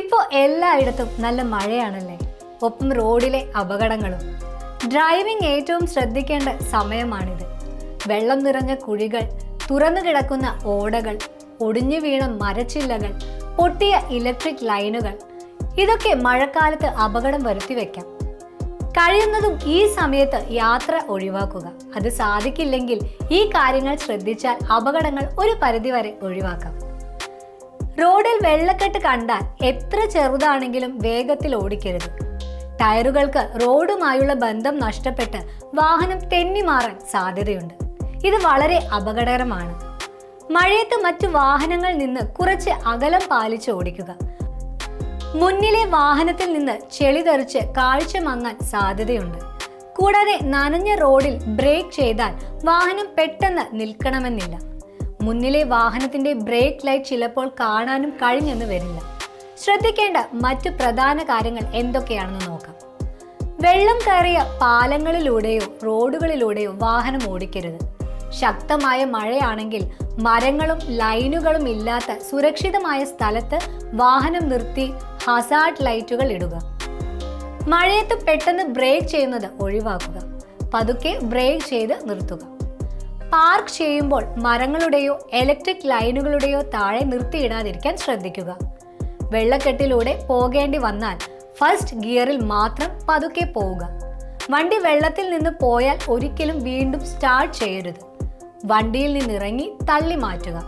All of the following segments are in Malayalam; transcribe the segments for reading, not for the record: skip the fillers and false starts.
ഇപ്പോൾ എല്ലായിടത്തും നല്ല മഴയാണല്ലേ, ഒപ്പം റോഡിലെ അപകടങ്ങളും. ഡ്രൈവിംഗ് ഏറ്റവും ശ്രദ്ധിക്കേണ്ട സമയമാണിത്. വെള്ളം നിറഞ്ഞ കുഴികൾ, തുറന്നു കിടക്കുന്ന ഓടകൾ, ഒടിഞ്ഞു വീണ മരച്ചില്ലകൾ, പൊട്ടിയ ഇലക്ട്രിക് ലൈനുകൾ, ഇതൊക്കെ മഴക്കാലത്ത് അപകടം വരുത്തിവെക്കാം. കഴിയുന്നതും ഈ സമയത്ത് യാത്ര ഒഴിവാക്കുക. അത് സാധിക്കില്ലെങ്കിൽ ഈ കാര്യങ്ങൾ ശ്രദ്ധിച്ചാൽ അപകടങ്ങൾ ഒരു പരിധിവരെ ഒഴിവാക്കാം. റോഡിൽ വെള്ളക്കെട്ട് കണ്ടാൽ എത്ര ചെറുതാണെങ്കിലും വേഗത്തിൽ ഓടിക്കരുത്. ടയറുകൾക്ക് റോഡുമായുള്ള ബന്ധം നഷ്ടപ്പെട്ട് വാഹനം തെന്നിമാറാൻ സാധ്യതയുണ്ട്. ഇത് വളരെ അപകടകരമാണ്. മഴയത്ത് മറ്റു വാഹനങ്ങളിൽ നിന്ന് കുറച്ച് അകലം പാലിച്ച് ഓടിക്കുക. മുന്നിലെ വാഹനത്തിൽ നിന്ന് ചെളി തെറിച്ച് കാഴ്ച മങ്ങാൻ സാധ്യതയുണ്ട്. കൂടാതെ നനഞ്ഞ റോഡിൽ ബ്രേക്ക് ചെയ്താൽ വാഹനം പെട്ടെന്ന് നിൽക്കണമെന്നില്ല. മുന്നിലെ വാഹനത്തിന്റെ ബ്രേക്ക് ലൈറ്റ് ചിലപ്പോൾ കാണാനും കഴിഞ്ഞെന്ന് വരില്ല. ശ്രദ്ധിക്കേണ്ട മറ്റു പ്രധാന കാര്യങ്ങൾ എന്തൊക്കെയാണെന്ന് നോക്കാം. വെള്ളം കയറിയ പാലങ്ങളിലൂടെയോ റോഡുകളിലൂടെയോ വാഹനം ഓടിക്കരുത്. ശക്തമായ മഴയാണെങ്കിൽ മരങ്ങളും ലൈനുകളും ഇല്ലാത്ത സുരക്ഷിതമായ സ്ഥലത്ത് വാഹനം നിർത്തി ഹസാർഡ് ലൈറ്റുകൾ ഇടുക. മഴയത്ത് പെട്ടെന്ന് ബ്രേക്ക് ചെയ്യുന്നത് ഒഴിവാക്കുക. പതുക്കെ ബ്രേക്ക് ചെയ്ത് നിർത്തുക. പാർക്ക് ചെയ്യുമ്പോൾ മരങ്ങളുടെയോ ഇലക്ട്രിക് ലൈനുകളുടെയോ താഴെ നിർത്തിയിടാതിരിക്കാൻ ശ്രദ്ധിക്കുക. വെള്ളക്കെട്ടിലൂടെ പോകേണ്ടി വന്നാൽ ഫസ്റ്റ് ഗിയറിൽ മാത്രം പതുക്കെ പോവുക. വണ്ടി വെള്ളത്തിൽ നിന്ന് പോയാൽ ഒരിക്കലും വീണ്ടും സ്റ്റാർട്ട് ചെയ്യരുത്. വണ്ടിയിൽ നിന്നിറങ്ങി തള്ളി മാറ്റുക.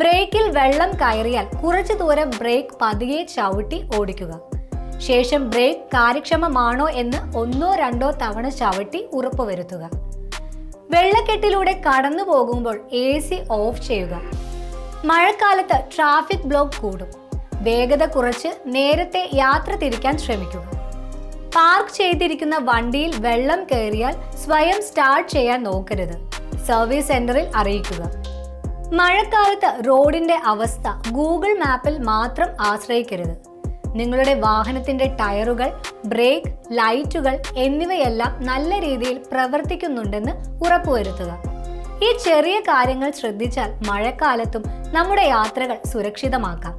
ബ്രേക്കിൽ വെള്ളം കയറിയാൽ കുറച്ചു ദൂരം ബ്രേക്ക് പതിയെ ചവിട്ടി ഓടിക്കുക. ശേഷം ബ്രേക്ക് കാര്യക്ഷമമാണോ എന്ന് 1-2 തവണ ചവിട്ടി ഉറപ്പുവരുത്തുക. വെള്ളക്കെട്ടിലൂടെ കടന്നു പോകുമ്പോൾ AC ഓഫ് ചെയ്യുക. മഴക്കാലത്ത് ട്രാഫിക് ബ്ലോക്ക് കൂടും. വേഗത കുറച്ച് നേരത്തെ യാത്ര തിരിക്കാൻ ശ്രമിക്കുക. പാർക്ക് ചെയ്തിരിക്കുന്ന വണ്ടിയിൽ വെള്ളം കയറിയാൽ സ്വയം സ്റ്റാർട്ട് ചെയ്യാൻ നോക്കരുത്. സർവീസ് സെന്ററിൽ അറിയിക്കുക. മഴക്കാലത്ത് റോഡിന്റെ അവസ്ഥ ഗൂഗിൾ മാപ്പിൽ മാത്രം ആശ്രയിക്കരുത്. നിങ്ങളുടെ വാഹനത്തിന്റെ ടയറുകൾ, ബ്രേക്ക്, ലൈറ്റുകൾ എന്നിവയെല്ലാം നല്ല രീതിയിൽ പ്രവർത്തിക്കുന്നുണ്ടെന്ന് ഉറപ്പുവരുത്തുക. ഈ ചെറിയ കാര്യങ്ങൾ ശ്രദ്ധിച്ചാൽ മഴക്കാലത്തും നമ്മുടെ യാത്രകൾ സുരക്ഷിതമാക്കാം.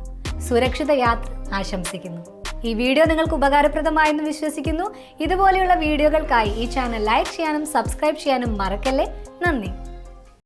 സുരക്ഷിത യാത്ര ആശംസിക്കുന്നു. ഈ വീഡിയോ നിങ്ങൾക്ക് ഉപകാരപ്രദമായെന്ന് വിശ്വസിക്കുന്നു. ഇതുപോലെയുള്ള വീഡിയോകൾക്കായി ഈ ചാനൽ ലൈക്ക് ചെയ്യാനും സബ്സ്ക്രൈബ് ചെയ്യാനും മറക്കല്ലേ. നന്ദി.